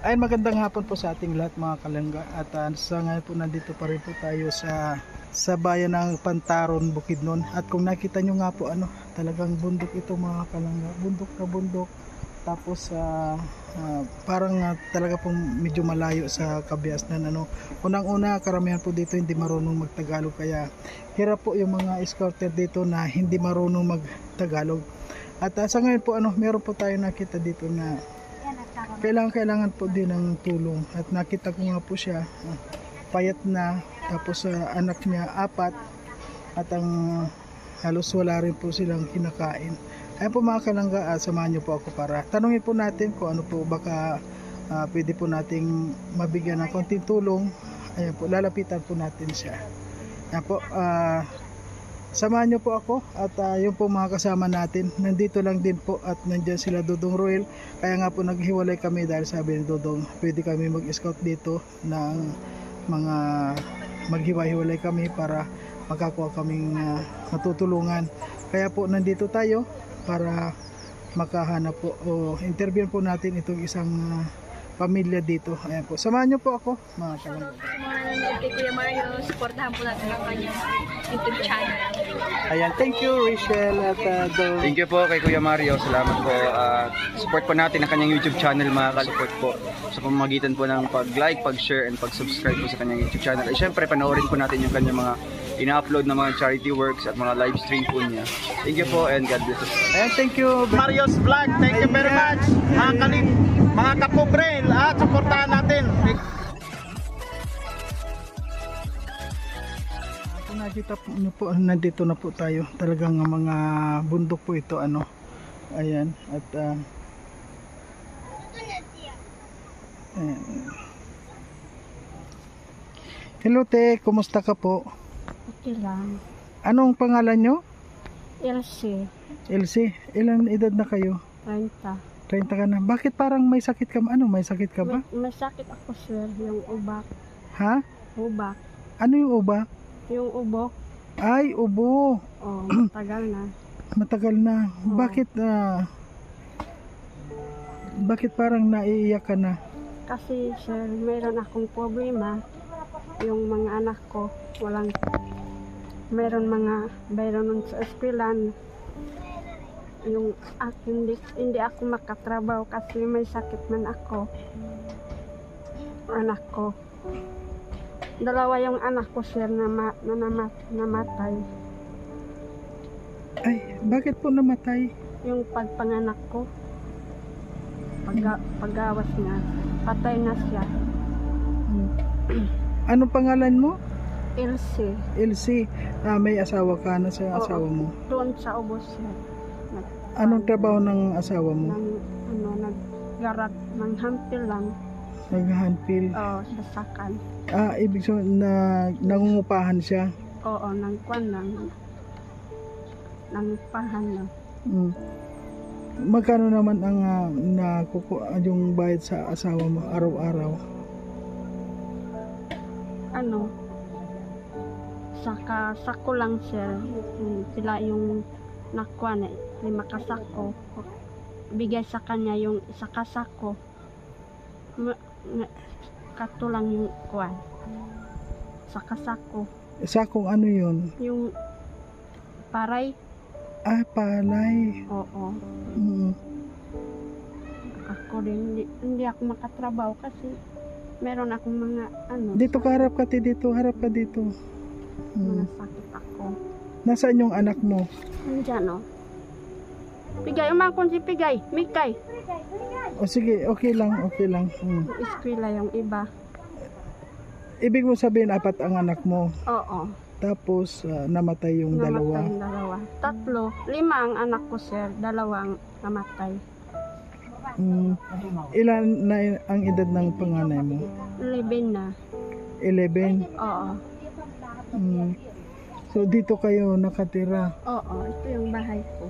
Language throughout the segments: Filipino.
Ay, magandang hapon po sa ating lahat mga kalangga. At sa ngayon po nandito pa rin po tayo sa bayan ng Pantaron, Bukidnon. At kung nakita nyo nga po, talagang bundok ito mga kalangga. Bundok na bundok. Tapos parang talaga pong medyo malayo sa Kabiasnan. Unang-una, karamihan po dito hindi marunong magtagalog. Kaya hirap po yung mga scouter dito na hindi marunong magtagalog. At sa ngayon po, meron po tayo nakita dito na kailangan po din ng tulong. At nakita ko nga po siya, payat na, tapos anak niya 4, at ang halos wala rin po silang kinakain. Ayun po mga kalangga, samahan niyo po ako para tanungin po natin kung ano po, baka pwede po nating mabigyan ng konting tulong. Ayun po, lalapitan po natin siya. Ayun po, samahan niyo po ako at yung po mga kasama natin nandito lang din po, at nandiyan sila Dodong Roel. Kaya nga po naghiwalay kami dahil sabi ni Dodong pwede kami mag-scout dito ng mga maghiwa-hiwalay kami para makakuha kaming matutulungan. Kaya po nandito tayo para makahanap po o interview po natin itong isang pamilya dito. Ayan po, samahan niyo po ako mga kalangga. Mga nanonood kay Kuya Mario, supportahan po natin ang kanyang YouTube channel. Ayan, thank you Rachel at Dong. Thank you po kay Kuya Mario. Salamat po. Support po natin ang kanyang YouTube channel, mga ka-support po. Sa pamamagitan po ng pag-like, pag-share, and pag-subscribe po sa kanyang YouTube channel. At syempre, panoorin po natin yung kanyang mga ina-upload na mga charity works at mga live stream po niya. Thank you po and God bless us. Ayan, thank you Mario's Vlog. Thank you very much. Mga kalip, mga kapobre, at supportahan natin. Kung nakita niyo po, nandito na po tayo. Talagang mga bundok po ito. Ayan, at ayan. Hello te, kumusta ka po? Okay lang. Anong pangalan nyo? Elsie, Elsie, ilan edad na kayo? 30. 30 ka na. Bakit parang may sakit ka? May sakit ka ba? May sakit ako, sir. Yung ubak. Ha? Ubak. Ano yung uba? Yung ubok. Ay, ubo. Oh, matagal na. Matagal na. Oo. Bakit parang naiiyak ka na? Kasi, sir, mayroon akong problema. Yung mga anak ko, mayroon sa eskwelahan. Yung hindi ako makatrabaho kasi may sakit man ako. Anak ko. 2 yung anak ko, sir, na namatay. Ay, bakit po namatay? Yung pagpanganak ko, pagawas niya, patay na siya. Anong pangalan mo? Elsie. Elsie. May asawa ka na sa asawa mo? Doon sa ubos, sir. Anong trabaho ng asawa mo? Naggarat ng hampil lang. Naghahanpil. Sasakan. Ibig sabihin na nangungupahan siya. Oo, nangkwan lang. Nangpahan lang. Magkano naman ang yung bayad sa asawa mo araw-araw? Sako lang, sir. Sila yung nakwan, 5 kasako. Bigay sa kanya yung 1 kasako. Kato lang yung kwan. 1 kasako. Sakong ano yun? Yung paray. Palay. Oo. Ako din, hindi ako makatrabaho kasi meron akong mga Dito ka, harap ka dito. Harap ka dito. mga sakit ako. Nasaan yung anak mo? Nandiyan, Pigay, umakon si Pigay. Mikay. O sige, okay lang. Eskwela yung iba. Ibig mo sabihin 4 ang anak mo. Oo. Tapos namatay yung dalawa. Namatay yung 2. 3, 5 ang anak ko, sir. 2 ang namatay. Ilan na ang edad ng panganay mo? 11 na. 11? Oo. So dito kayo nakatira. Oo, ito yung bahay ko.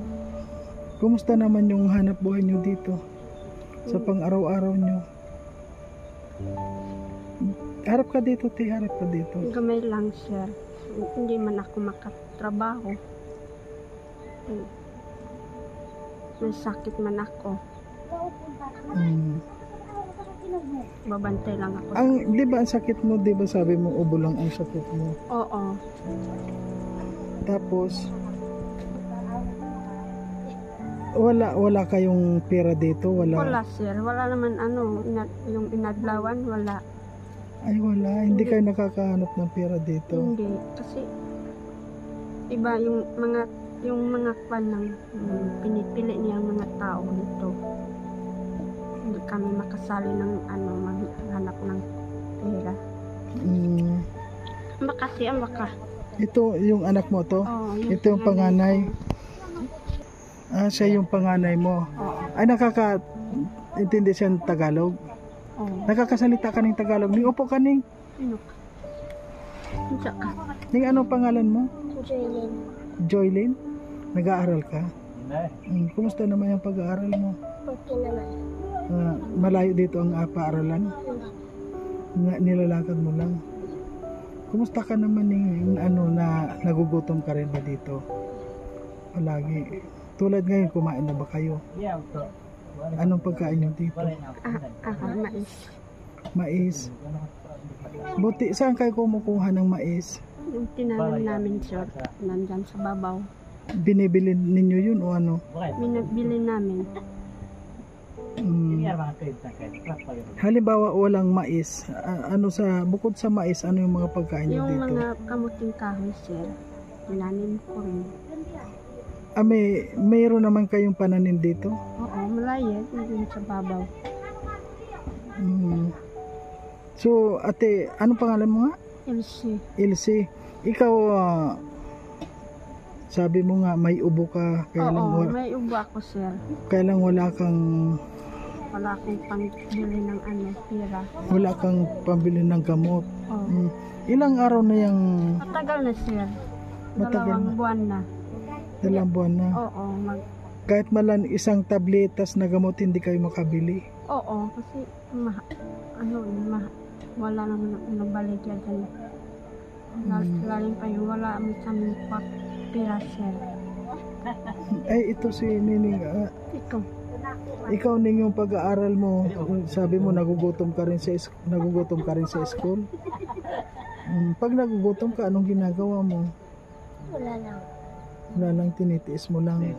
Kumusta naman yung hanap buhay nyo dito? Sa pang-araw-araw nyo? Harap ka dito, harap ka dito. Gamay lang, sir. Hindi man ako makatrabaho. May sakit man ako. babantay lang ako. Di ba ang sakit mo, di ba sabi mo ubo lang ang sakit mo? Oo. Tapos, wala kayong pera dito? Wala sir, wala naman yung inadlawan, wala. Ay wala, hindi kayo nakakahanap ng pera dito? Hindi, kasi iba yung mga kwan ng pinipili niyang mga tao dito. Hindi kami makasali ng maghanap ng pera. Baka siya, baka. Ito yung anak mo to? Oo, Ito yung panganay? Siya yung panganay mo? Oo. Ay nakaka-intindi siya ng Tagalog? Oo. Nakakasalita ka ng Tagalog? Ning upo ka ning? Sino ka? Sino ka? Ning anong pangalan mo? Joylyn. Joylyn? Nag-aaral ka? Kumusta naman yung pag-aaral mo? Okay naman. Malayo dito ang paaralan? Nilalakad mo lang? Kumusta ka naman na nagugutom ka rin ba dito? Palagi. Tulad ngayon, kumain na ba kayo? Anong pagkain nyo dito? Mais. Mais. Buti, saan kayo kumukuha ng mais? Yung tinanim namin sir, nandyan sa babaw. Binibili ninyo yun o ano? Binabili namin. Halimbawa walang mais, bukod sa mais, ano yung mga pagkain nyo Yung dito? mga kamuting kahoy sir, tinanim ko rin. Mayroon naman kayong pananim dito? Oo, malayo, dun sa babaw. So, ate, anong pangalan mo nga? Elsie. Ilse, ikaw, sabi mo nga may ubo ka, Oo, may ubo ako sir. kailang wala kang pangbili ng pera. wala kang pambili ng gamot. Oo. Ilang araw na yung Matagal na sir. Matagal Dalawang na. buwan na. dalang buwan na? Oo, Kahit malan isang tabletas na gamot hindi kayo makabili. oo, kasi wala naman nabalik yan. Lalim pa yung wala kami pera sir. Ay ito si Nining, ikaw ning yung pag-aaral mo, sabi mo nagugutom ka rin sa school. Pag nagugutom ka, anong ginagawa mo? Wala lang, tinitiis mo lang.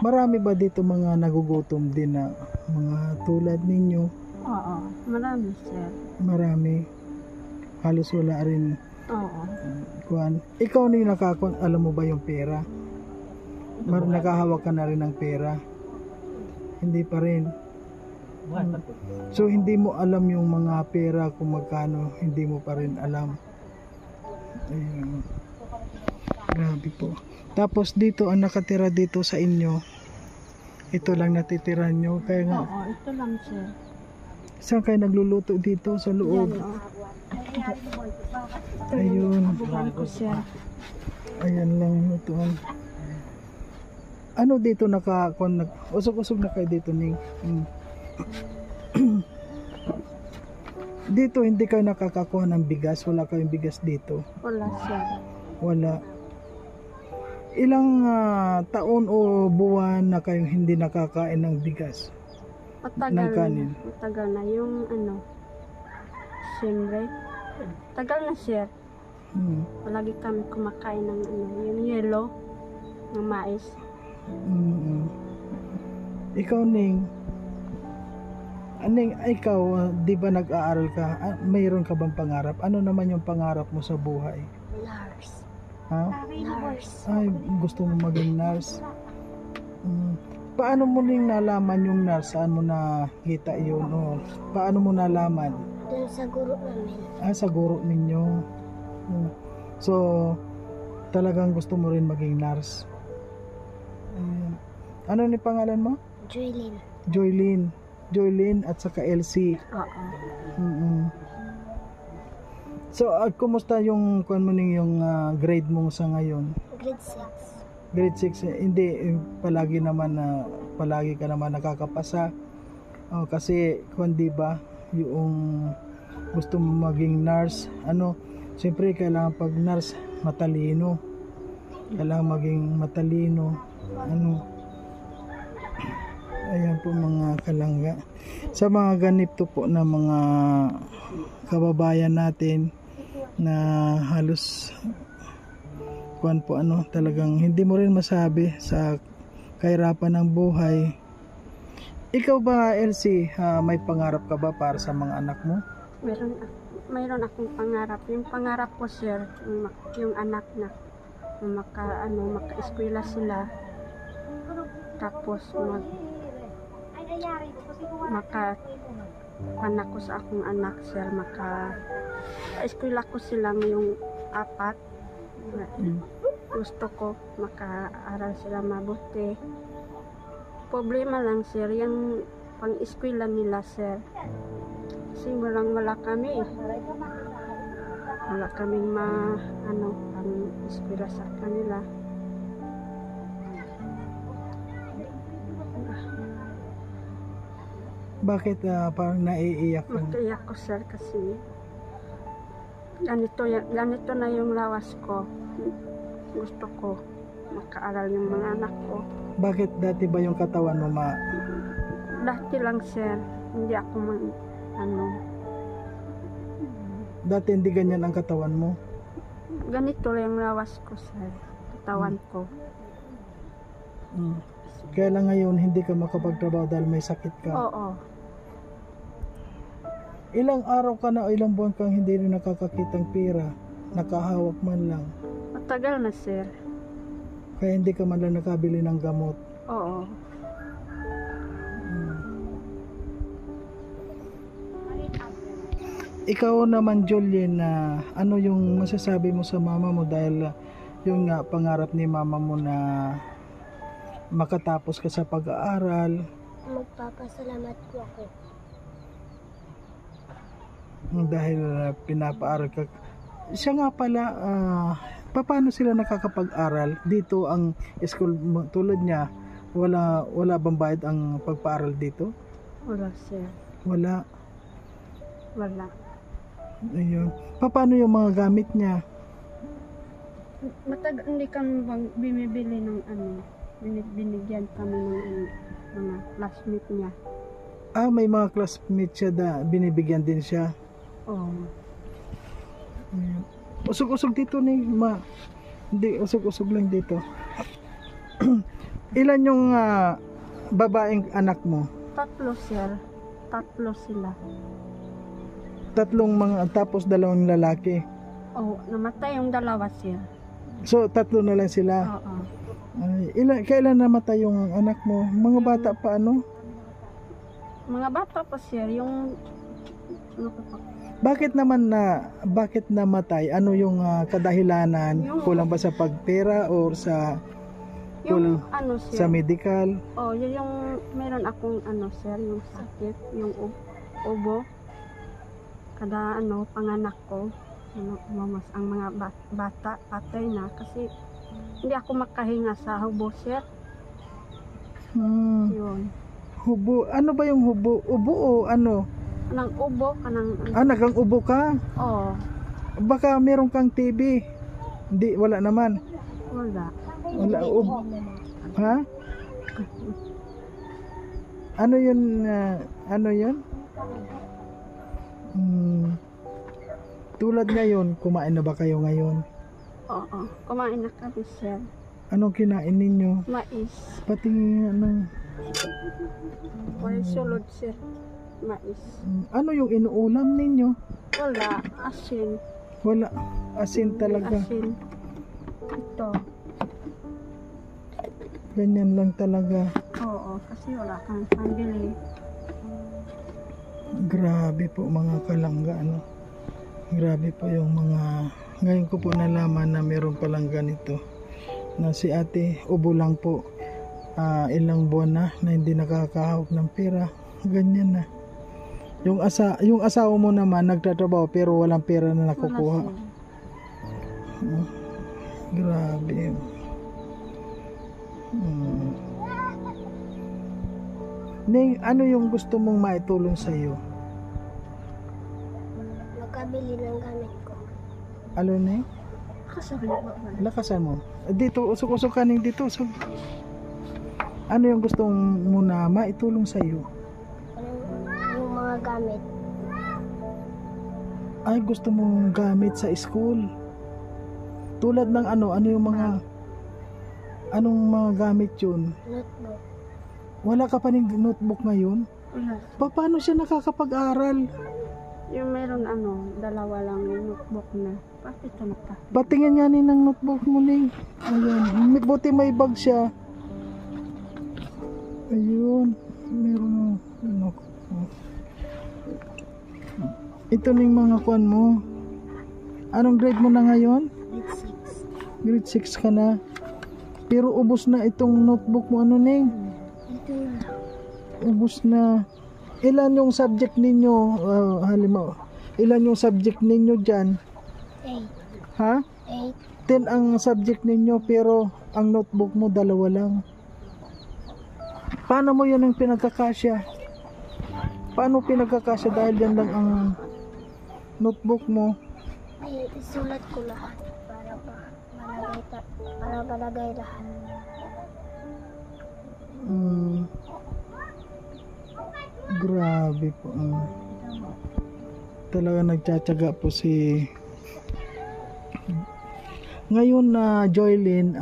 Marami ba dito mga nagugutom din na mga tulad ninyo? Oo, marami sir. Marami. Halos wala rin. Oo. Kuan. Ikaw ning alam mo ba yung pera? Nakahawak ka na rin ng pera? Hindi pa rin. So hindi mo alam yung mga pera kung magkano, hindi mo pa rin alam. Ayun. Grabe po. Tapos dito ang nakatira dito sa inyo, ito lang natitira nyo. Kaya nga, Oo, ito lang sir. saan kayo nagluluto dito sa loob? Yan, Ayun. Abuhan ko sir. Ayan lang lutuan. Ano dito usog-usog na kayo dito ning. Dito hindi kayo nakakakuha ng bigas, wala kayong bigas dito. Wala sir. Wala. Ilang taon o buwan na kayong hindi nakakain ng bigas? Ng kanin? Matagal na yung siyempre. Tagal na sir. Palagi kami kumakain ng yung yellow ng mais. Ikaw Ning, ikaw, di ba nag-aaral ka? Mayroon ka bang pangarap? Ano naman yung pangarap mo sa buhay? Nurse. Ha? Nurse. Ay, gusto mo maging nurse? Paano mo ning nalaman yung nurse? Saan mo nakita yun? O, paano mo nalaman? Doon sa guro namin. Sa guro ninyo. So, talagang gusto mo rin maging nurse? Ano ni pangalan mo? Joylyn. Joylyn at saka Elsie. Oo. So, kumusta yung yung grade mo sa ngayon? Grade 6. Grade 6, hindi palagi ka naman nakakapasa. Kasi di ba, yung gusto mo maging nurse, siyempre kailangan pag nurse matalino. Kailangan maging matalino. Ayan po mga kalangga. Sa mga ganito po na mga kababayan natin na halos kuan po talagang hindi mo rin masabi sa kahirapan ng buhay. Ikaw ba, Elsie, may pangarap ka ba para sa mga anak mo? Mayroon akong pangarap. Yung pangarap ko, sir, yung anak na maka-eskwela sila. Tapos anak ko sa akong anak, sir, eskwela ko sila ngayong 4. Gusto ko maka-aral sila mabuti. Problema lang, sir, yung pang-eskwela nila, sir. Kasi wala kami. Wala kaming pang-eskwela sa kanila. Bakit parang naiiyak mo? Naiiyak ko, sir, kasi ganito na yung lawas ko. Gusto ko makaaral yung mga anak ko. Bakit dati ba yung katawan mo Dati lang, sir. Hindi ako Dati hindi ganyan ang katawan mo? Ganito lang yung lawas ko, sir. Katawan ko. Kaya lang ngayon hindi ka makapagtrabaho dahil may sakit ka? Oo. Ilang araw ka na o ilang buwan kang hindi rin nakakakitang pera? Nakahawak man lang? Matagal na, sir. Kaya hindi ka man lang nakabili ng gamot? Oo. Ikaw naman, Julien, ano yung masasabi mo sa mama mo dahil yung pangarap ni mama mo na makatapos ka sa pag-aaral? Magpapasalamat po ako. Dahil pinapaaral ka. Siya nga pala, paano sila nakakapag-aral? Dito ang school tulad niya, wala bang bayad ang pagpaaral dito? Wala, sir. Wala. Ayun. Paano yung mga gamit niya? Hindi kami bang bumibili ng binigyan kami ng mga classmate niya. May mga classmate siya binibigyan din siya? Oo. Usog-usog dito ni Hindi, usog-usog lang dito. Ilan yung babaeng anak mo? 3, sir. 3 sila. 3 tapos 2 lalaki. Oo, namatay yung 2, sir. So 3 na lang sila. Oo. Kailan namatay yung anak mo? Mga bata pa Mga bata pa, sir, yung Bakit namatay? Ano yung kadahilanan? Kulang ba sa pagpera or sa yung sir? Sa medical? yun yung meron akong sir, yung sakit, yung ubo. Kada panganak ko, mamas ang mga bata patay na kasi hindi ako makahinga sa hubo, sir. Yun. Hubo? Ano ba yung hubo? Ubo o ano? Kanang ubo, Nagang ubo ka? Oo. Baka meron kang TB. Hindi, wala naman. Wala. Ubo. Ha? Ano yun? Tulad ngayon, kumain na ba kayo ngayon? Oo. Kumain na kami, sir. Anong kinain ninyo? Mais. Pati Wala sulod, sir. Mais. Ano yung inuulam ninyo? Wala. Asin. Wala. Asin talaga. Asin. Ito. Ganyan lang talaga. Oo. Kasi wala kang pambili. Grabe po mga kalangga, Grabe po yung ngayon ko po nalaman na meron palang ganito. Na si ate, ubo lang po. Ilang buwan na hindi nakakahawak ng pera. Ganyan na. Yung asawa mo naman nagtatrabaho pero walang pera na nakukuha. Grabe. Ning, ano yung gusto mong maitulong sa iyo? Makabili ng gamit ko. Ano na? Lakasan mo. Dito, usok-usok ka ning dito. Usok. Ano yung gusto mo na maitulong sa iyo? Yung mga gamit. Ay, gusto mong gamit sa school. Tulad ng ano yung mga anong mga gamit yun? Notebook. Wala ka pa ning notebook ngayon? Wala. Paano siya nakakapag-aral? Yung meron dalawa lang yung notebook na. Bakit ito na pa? Patingin nga ng notebook mo, Ning. Ayun. Buti may bag siya. Ayun. Meron ano. Ito na yung mga kuan mo. Anong grade mo na ngayon? Grade 6. Grade 6 ka na. Pero ubos na itong notebook mo, ano, Ning? Ito na. Ubos na. Ilan yung subject ninyo? Halimbawa, ilan yung subject ninyo dyan? 8. Ha? 8. 10 ang subject ninyo pero ang notebook mo 2 lang. Paano mo yun ang pinagkakasya? Paano pinagkakasya dahil yan lang ang notebook mo? Ay, isulat ko lahat para malagay lahat. Grabe po. Talaga nagtsatsaga po si ngayon na Joylyn.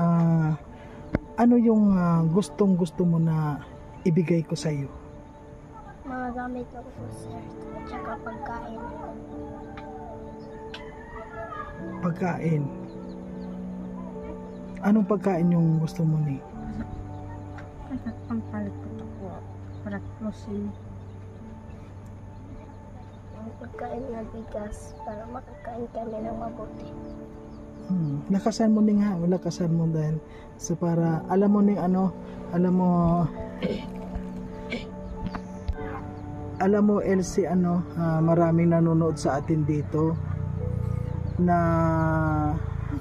Ano yung gustong gusto mo na ibigay ko sa iyo? Mga gamit na po, sir. At saka pagkain. Pagkain. Anong pagkain yung gusto mo ni? Kahit pangpalit ko ito po. Para closing. Ang pagkain na bigas para makakain kami ng mabuti. Lakasan mo ning ha, lakasan mo dahil sa para alam mo ning alam mo LC maraming nanonood sa atin dito na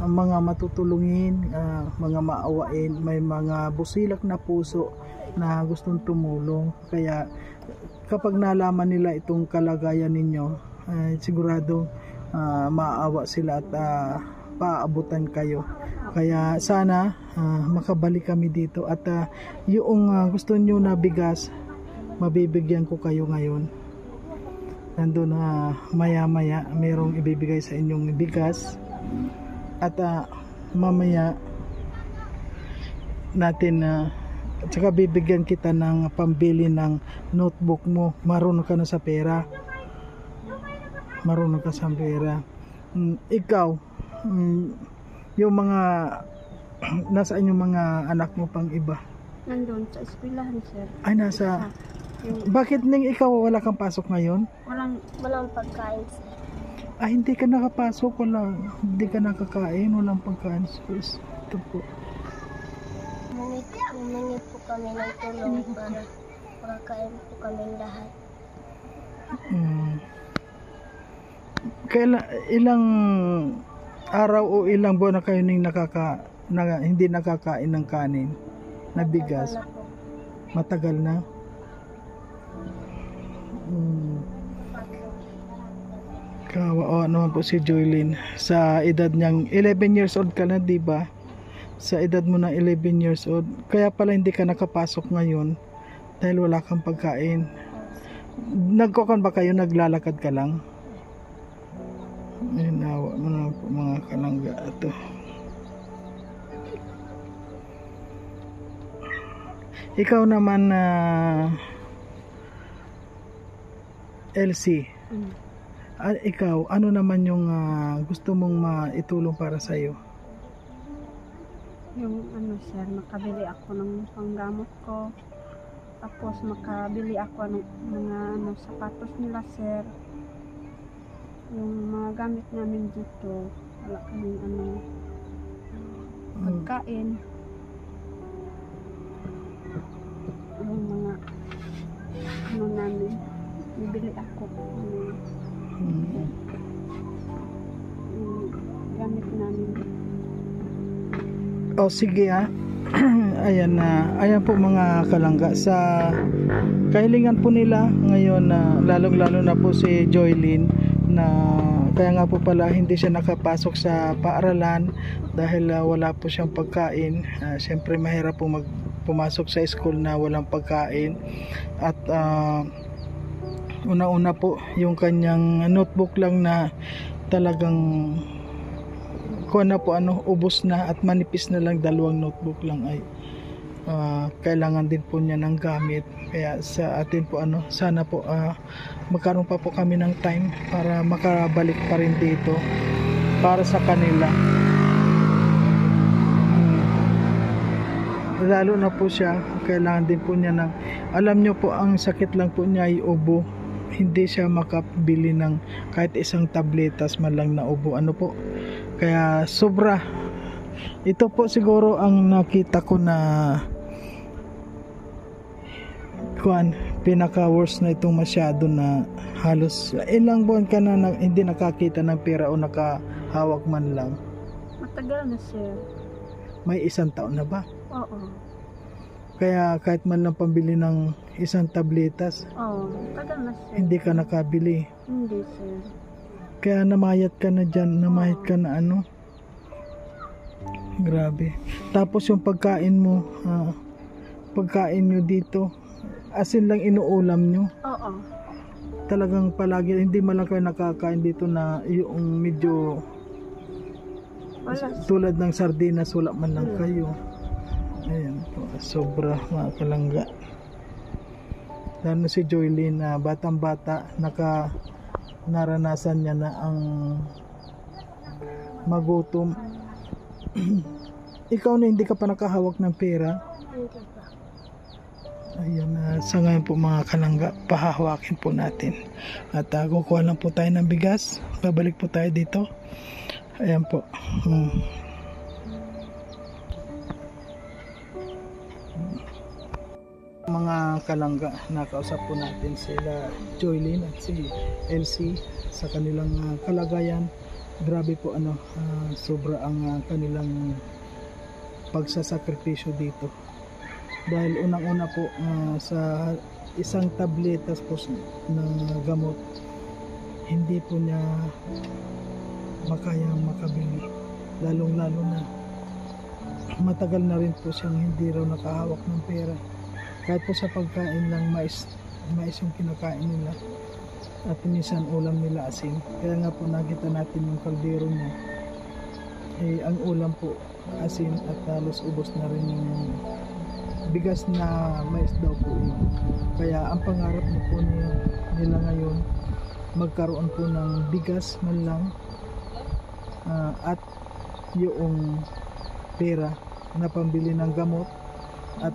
mga matutulungin, mga maawain, may mga busilak na puso na gustong tumulong. Kaya kapag nalaman nila itong kalagayan ninyo, sigurado maawa sila at paabutan kayo. Kaya sana makabalik kami dito at yung gusto nyo na bigas, mabibigyan ko kayo ngayon. Nandun maya maya merong ibibigay sa inyong bigas at mamaya natin at saka bibigyan kita ng pambili ng notebook mo. Marunong ka na sa pera. Marunong ka sa pera. Ikaw, yung mga nasaan yung mga anak mo pang iba? Nandun sa eskwelahan, sir. Ay, nasa... Yung Bakit Ning ikaw wala kang pasok ngayon? walang Pagkain, sir. Ay, hindi ka nakapasok. Hindi ka nakakain. Walang pagkain. Ito po. Humingi po kami ng tulong para makakain po kami lahat. Ilang araw o ilang buwan na kayo ning hindi nakakain ng kanin na bigas? Wala po. Matagal na? Kawawa naman po si Joylyn. Sa edad niyang 11 years old ka na, di ba? Sa edad mo na 11 years old. Kaya pala hindi ka nakapasok ngayon dahil wala kang pagkain. Nagkokon ba kayo? Naglalakad ka lang? Nawa mo na po mga kalangga ito. Ikaw naman na LC. Ikaw, ano naman yung gusto mong maitulong para sa iyo? yung sir, makabili ako ng panggamot ko. Tapos makabili ako ng mga sapatos nila, sir. Yung mga gamit namin dito, wala kaming pagkain. Yung mga namin, bibili ako. Yung gamit namin. O sige ayan ayan po mga kalangga, sa kahilingan po nila ngayon lalong lalo na po si Joylyn na kaya nga po pala hindi siya nakapasok sa paaralan dahil wala po siyang pagkain. Siyempre mahirap po pumasok sa school na walang pagkain. At una-una po yung kanyang notebook lang na talagang ubos na at manipis na lang, 2 notebook lang ay kailangan din po niya ng gamit. Kaya sa atin po sana po magkaroon pa po kami ng time para makabalik pa rin dito para sa kanila. Lalo na po siya, kailangan din po niya ng, alam nyo po, ang sakit lang po niya ay ubo. Hindi siya makabili ng kahit isang tabletas man lang na ubo po. Kaya sobra. Ito po siguro ang nakita ko na pinaka worst na itong masyado, na halos ilang buwan ka na hindi nakakita ng pera o nakahawak man lang. Matagal na, sir. May 1 taon na ba? Oo. Kaya kahit man lang pambili ng isang tabletas, Oo, matagal na, sir. hindi ka nakabili. Hindi, sir. Kaya namayat ka na dyan, namayat ka na grabe. Tapos yung pagkain mo, pagkain nyo dito, asin lang inuulam nyo. Oo. Talagang palagi, hindi man lang kayo nakakain dito na yung medyo Wala. tulad ng sardinas, wala man lang kayo. Ayan po, sobra mga kalangga. Lalo si Joylyn na batang-bata, naranasan niya na ang magutom. Ikaw na hindi ka pa nakahawak ng pera. Ayun, sa ngayon po mga kalangga, pahahawakin po natin. At kukuha lang po tayo ng bigas. Babalik po tayo dito. Ayan po. Mga kalangga, nakausap po natin sila Joylyn at si Elsie sa kanilang kalagayan. Grabe po sobra ang kanilang pagsasakripisyo dito. Dahil unang-una po sa isang tabletas po ng gamot, hindi po niya makayang makabili. Lalong-lalo na matagal na rin po siyang hindi raw nakahawak ng pera. Kahit po sa pagkain lang, mais yung kinakain nila. At minsan ulam nila asin. Kaya nga po nakita natin yung kaldero niya. Ang ulam po asin at halos ubos na rin yung bigas na mais daw po yun. Kaya ang pangarap na po nila ngayon, magkaroon po ng bigas man lang at yung pera na pambili ng gamot at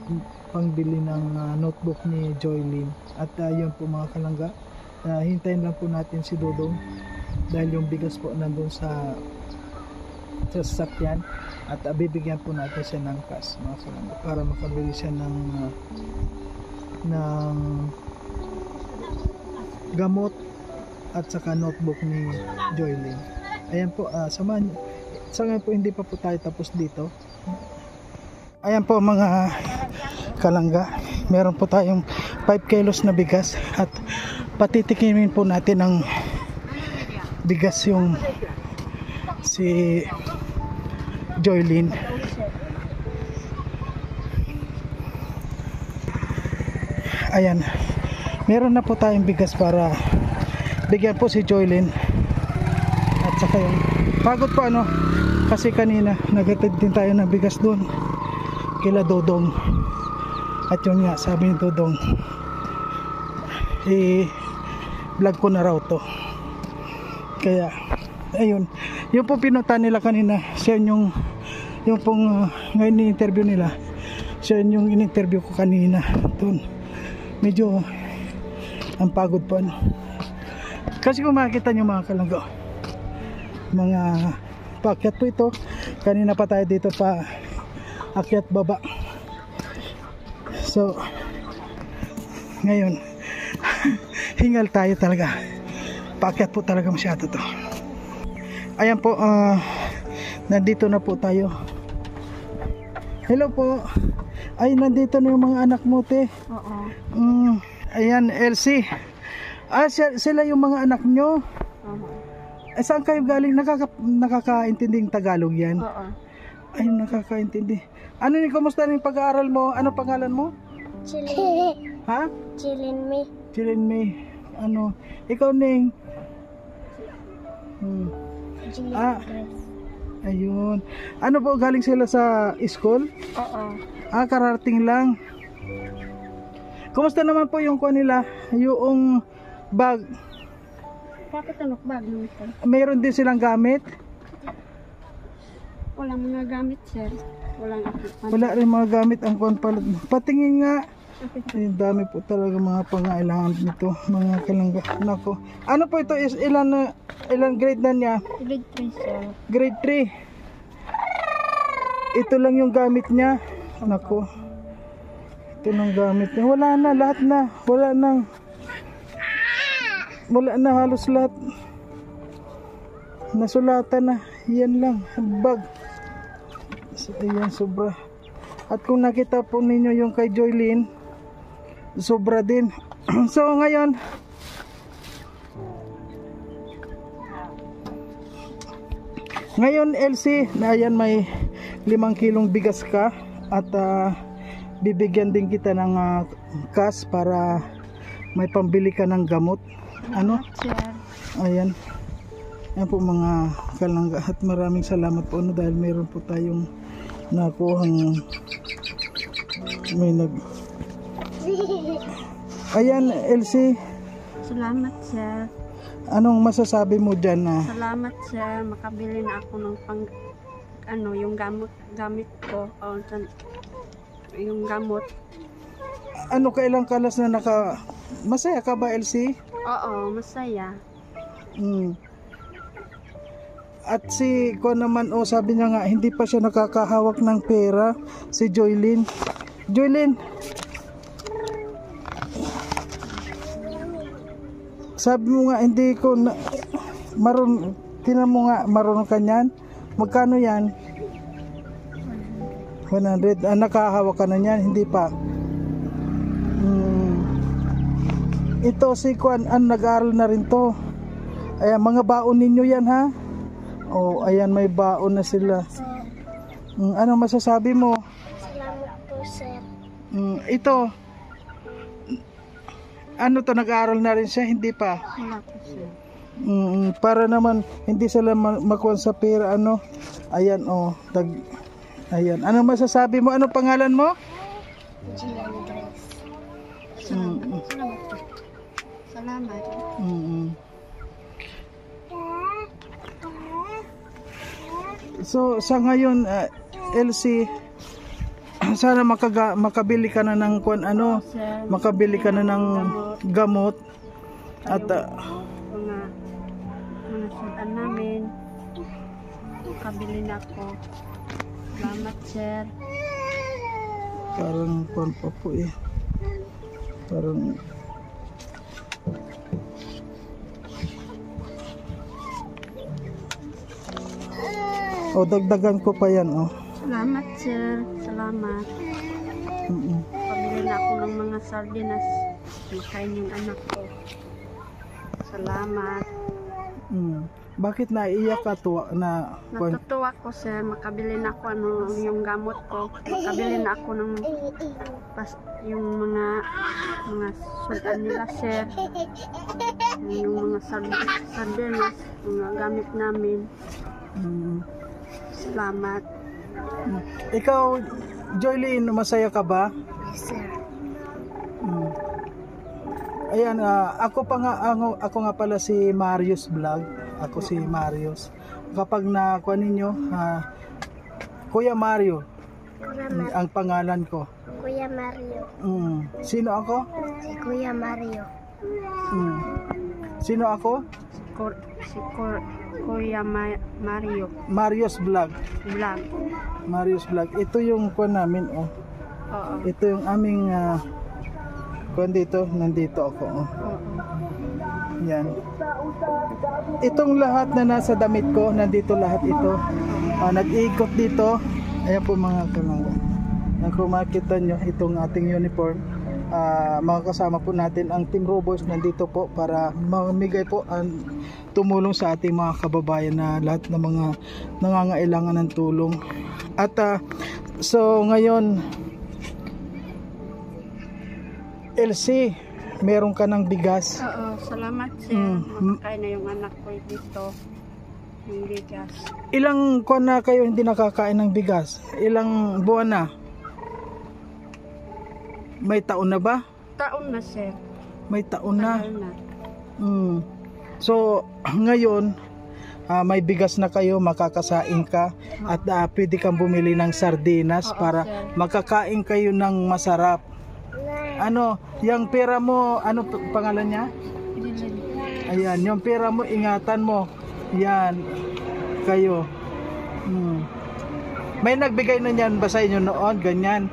pangbili ng notebook ni Joylyn. At yun po mga kalangga, hintayin lang po natin si Dodong dahil yung bigas po nandun sa sasakyan at bibigyan po natin siya ng cash mga kalangga para makabili siya ng gamot at saka notebook ni Joylyn. Ayan po, samahan sa ngayon po hindi pa po tayo tapos dito. Ayan po mga kalangga, meron po tayong 5 kilos na bigas at patitikimin po natin ang bigas yung si Joylyn. Ayan, meron na po tayong bigas para bigyan po si Joylyn. At saka yung pagod po kasi kanina nagatid din tayo ng bigas doon kila Dodong. At yun nga, sabi ni Dodong, vlog ko na raw to. Kaya ayun, yung po pinunta nila kanina, siya yung pong ngayon ni-interview nila, siya yung in-interview ko kanina doon. Medyo ang pagod po kasi kung makikita nyo mga kalangga, mga paakyat po ito. Kanina pa tayo dito pa akyat baba. So ngayon hingal tayo talaga, paakyat po talaga masyado to. Ayan po, nandito na po tayo. Hello po. Ay, nandito na yung mga anak mo, te. Oo. Ayan, Elsie. Sila yung mga anak nyo. Oo. Saan kayo galing? Nakakaintinding Tagalog yan? Oo. Ay, nakakaintindi. Ano ni, kumusta yung pag-aaral mo? Ano pangalan mo? Chilin. Ha? Chilin me. Chilin May. Ano? Ikaw, Ning? Gian Ah. Grace. Ayun. Ano po, galing sila sa school? Oo. Karating lang. Kumusta naman po yung kuha nila? Yung bag? Bakit ano bag nito? Mayroon din silang gamit? Walang mga gamit, sir. Walang Wala rin mga gamit ang kuha pala. Patingin nga. Ay, dami po talaga mga pangailangan nito, mga kalangga. Nako. Ano po ito is ilan grade na niya? Grade 3, sir. Grade 3. Ito lang yung gamit niya. Nako. Ito lang gamit niya. Wala na, lahat na. Wala na halos lahat. Nasulatan na. Yan lang. Bag. Ayan, sobra. At kung nakita po ninyo yung kay Joylyn, sobra din. So ngayon, Elsie, na ayan may 5 kilong bigas ka at bibigyan din kita ng cash para may pambili ka ng gamot. Ano? Sir. Ayan. Ayan po mga kalangga at maraming salamat po dahil mayroon po tayong nakuhang may Ayan, Elsie. Salamat, sir. Anong masasabi mo dyan na Salamat, sir. Makabili na ako ng yung gamit ko. Yung gamot. ano kailang kalas na masaya ka ba, Elsie? Oo, masaya. At si ko naman sabi niya nga hindi pa siya nakakahawak ng pera, si Joylyn. Sabi mo nga hindi ko tinan mo nga marunong ka niyan. Magkano yan? 100. Nakahawak ka na niyan, hindi pa. Ito si Kwan, nag-aaral na rin to. Ayan, mga baon ninyo yan, ha? Ayan, may baon na sila. Ano masasabi mo? Salamat po, sir. Ito, ano to, nag-aaral na rin siya, hindi pa? Wala po, sir. Para naman hindi sila makuha sa pera, ano? Ayan, ayan. Ano masasabi mo? Ano pangalan mo? Gian Grace. Salamat po. Salamat. So sa ngayon, Elsie, sana makabili ka na ng Sir, makabili ka na ng gamot at mga sudan namin. Makabili na ako. Salamat, sir. parang kwan pa po parang dagdagan ko pa yan. Salamat, sir. Salamat. Pabili na ako ng mga sardinas. Makain yung anak ko. Salamat. Bakit naiiyak ka na Natutuwa ko, sir. Makabili na ako yung gamot ko. Makabili na ako ng yung mga sudan nila, sir. Yung mga sardinas, mga gamit namin. Salamat. Ikaw, Joylyn, masaya ka ba? Yes, sir. Ayan, ako nga pala si Marius Vlog. Ako si Marius. Kapag nakuha ninyo, Kuya Mario, ang pangalan ko. Kuya Mario. Sino ako? Si Kuya Mario. Sino ako? Kuya Mario Marius Vlog. Vlog. Marius Vlog. Ito yung kuha namin, Oo. Ito yung aming kuha dito. Nandito ako, Oo. Yan. Itong lahat na nasa damit ko, nandito lahat ito. Nag-iikot dito. Ayan po mga kalangga. Kung makita nyo, itong ating uniform. mga kasama po natin ang Team Roboys nandito po para mamigay po ang tumulong sa ating mga kababayan na lahat ng mga nangangailangan ng tulong. At so ngayon, LC, meron ka ng bigas. Oo, salamat sir. Makakain na yung anak ko dito ng bigas. Ilang kuwan na kayo hindi nakakain ng bigas? Ilang buwan na? May taon na ba? Taon na sir. May taon na. Tagal na. So ngayon may bigas na kayo, makakasain ka at pwede kang bumili ng sardinas para sir, makakain kayo ng masarap. Ano, yung pera mo, ano pangalan niya? Ayan, yung pera mo, ingatan mo. Yan, kayo. May nagbigay na niyan ba sa inyo noon? Ganyan?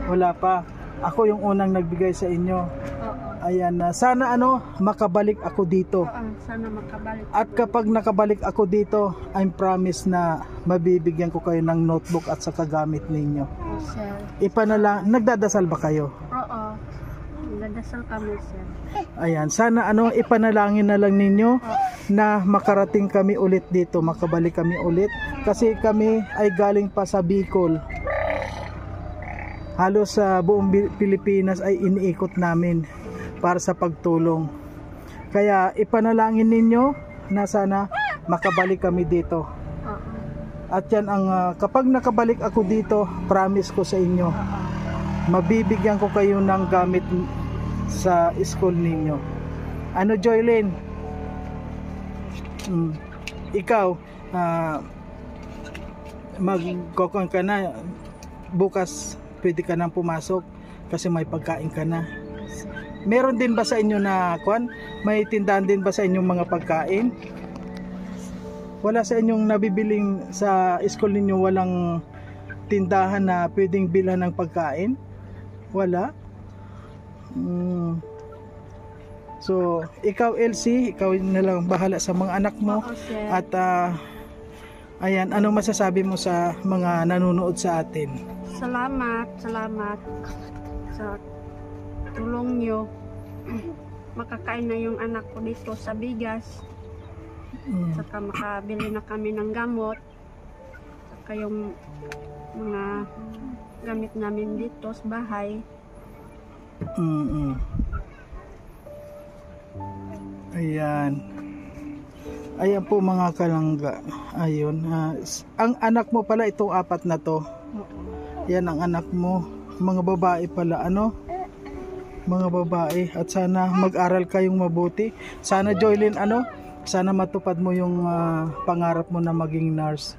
Wala pa. Ako yung unang nagbigay sa inyo. Ayan, sana makabalik ako dito. Sana makabalik. At kapag nakabalik ako dito, I promise na mabibigyan ko kayo ng notebook at sa kagamit ninyo. Sir. Nagdadasal ba kayo? Oo. Nagdadasal kami sir. Ayan, sana ipanalangin na lang ninyo na makarating kami ulit dito, makabalik kami ulit. Kasi kami ay galing pa sa Bicol. Halos sa buong Pilipinas ay iniikot namin para sa pagtulong. Kaya ipanalangin ninyo na sana makabalik kami dito. At yan ang kapag nakabalik ako dito, promise ko sa inyo, mabibigyan ko kayo ng gamit sa school ninyo. Ano Joylyn? Ikaw, magkokon ka na bukas, pwede ka nang pumasok kasi may pagkain ka na. Meron din ba sa inyo na may tindahan din ba sa inyong mga pagkain? Wala sa inyong nabibiling sa school ninyo, walang tindahan na pwedeng bilhan ng pagkain? Wala? So, ikaw LC, ikaw na lang bahala sa mga anak mo. At ayan, anong masasabi mo sa mga nanonood sa atin? Salamat sa tulong nyo. Makakain na yung anak ko dito sa bigas. Saka makabili na kami ng gamot. Saka yung mga gamit namin dito sa bahay. Ayan. Ayan po mga kalangga. Ayun. Ang anak mo pala, itong 4 na to. Yan ang anak mo. Mga babae pala, mga babae. At sana mag-aral kayong mabuti. Sana Joylyn, sana matupad mo yung pangarap mo na maging nurse.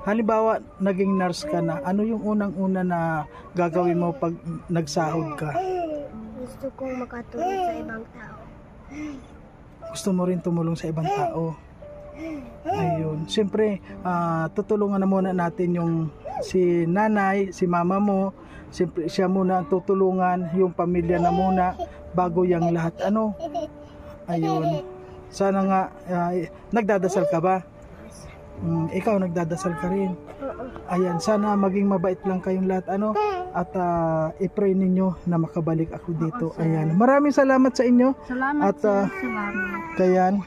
Halimbawa, naging nurse ka na. Ano yung unang-una na gagawin mo pag nagsahod ka? Gusto kong makatulong sa ibang tao. Gusto mo rin tumulong sa ibang tao. Ayun. Siyempre, tutulungan na muna natin yung si nanay, si mama mo. Siyempre, siya muna ang tutulungan, yung pamilya na muna bago yung lahat. Ayun. Sana nga, nagdadasal ka ba? Ikaw, nagdadasal ka rin. Ayan, sana maging mabait lang kayong lahat. At i-pray ninyo na makabalik ako dito. Ayan. Maraming salamat sa inyo. Salamat at salamat. Kayan,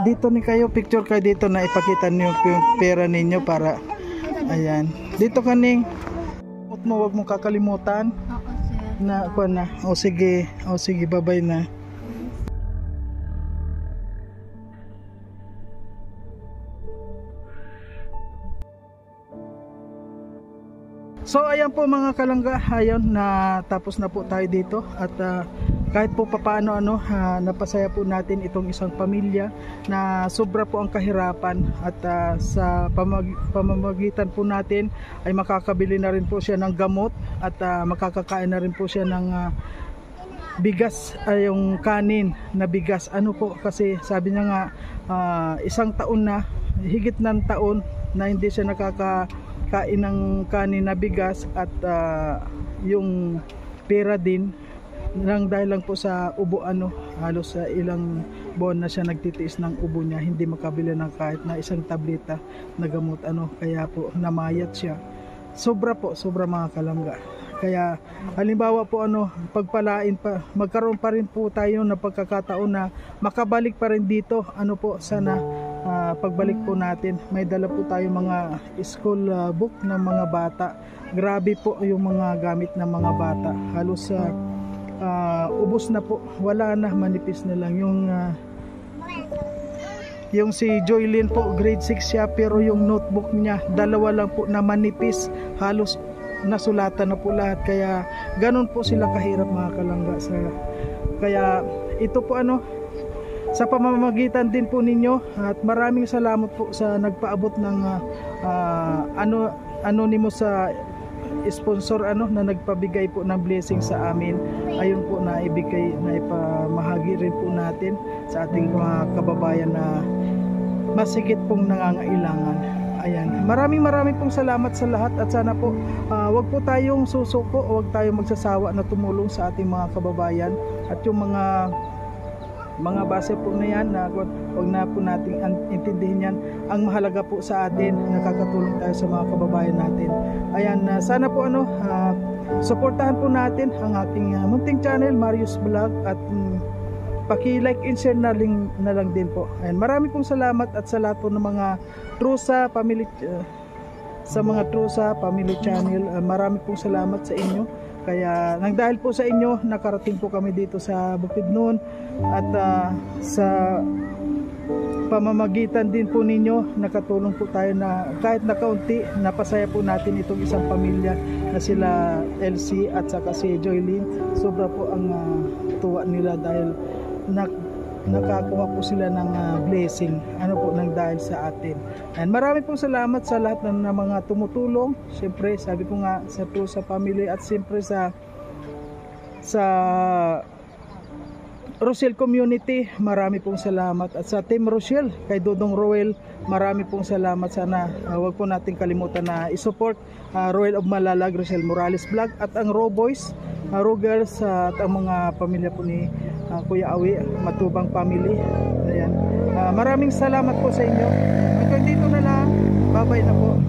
dito ni kayo, picture kayo dito na ipakita niyo yung pera ninyo para ayan. Dito kaning wag mo kakalimutan na na. Sige, bye-bye na. So ayan po mga kalangga, ayan na tapos na po tayo dito at kahit po papaano napasaya po natin itong isang pamilya na sobra po ang kahirapan at sa pamamagitan po natin ay makakabili na rin po siya ng gamot at makakakain na rin po siya ng bigas, yung kanin na bigas. Kasi sabi niya nga isang taon na, higit ng taon na hindi siya nakakain ng kanin na bigas at yung pera din lang dahil lang po sa ubo halos ilang buwan na siya nagtitiis ng ubo niya, hindi makabili ng kahit na isang tableta na gamot kaya po namayat siya. Sobra mga kalangga. Kaya halimbawa po pagpalain pa, magkaroon pa rin po tayo ng pagkakataon na makabalik pa rin dito. Sana pagbalik po natin may dala po tayo mga school book ng mga bata. Grabe po yung mga gamit ng mga bata, halos ubos na po, wala na, manipis na lang. Yung si Joylyn po, grade 6 siya, pero yung notebook niya, 2 lang po na manipis, halos nasulatan na po lahat. Kaya ganun po sila kahirap mga kalangga. Kaya ito po sa pamamagitan din po ninyo, at maraming salamat po sa nagpaabot ng anonymous sa sponsor na nagpabigay po ng blessing sa amin. Ayun po na ipamahagi rin po natin sa ating mga kababayan na masigit pong nangangailangan. Ayan, maraming pong salamat sa lahat, at sana po wag po tayong susuko, wag tayong magsasawa na tumulong sa ating mga kababayan. At yung mga base po na yan, wag na po nating intindihin yan. Ang mahalaga po sa atin, nakakatulong tayo sa mga kababayan natin. Ayan, sana po suportahan po natin ang ating munting channel, Marius Vlog, at paki-like and share na lang din po. Ayan, marami pong salamat, at sa lahat po ng mga Trusa Family Channel, marami pong salamat sa inyo. Kaya nang dahil po sa inyo, nakarating po kami dito sa Bukidnon, at sa pamamagitan din po ninyo, nakatulong po tayo na kahit na kaunti, napasaya po natin itong isang pamilya na sila Elsie at saka si Joylyn. Sobra po ang tuwa nila dahil nakakuha po sila ng blessing nang dahil sa atin. And marami pong salamat sa lahat ng mga tumutulong. Siyempre, sabi ko nga, sa family, at siyempre sa Rochelle community, marami pong salamat. At sa Team Rochelle, kay Dodong Roel, marami pong salamat. Sana wag po natin kalimutan na isupport Roel of Malalag, Rochelle Morales Vlog, at ang Raw Boys, Raw Girls, at ang mga pamilya po ni Kuya Awi, Matubang family. Ayan. Maraming salamat po sa inyo. Hanggang dito na lang. Bye-bye na po.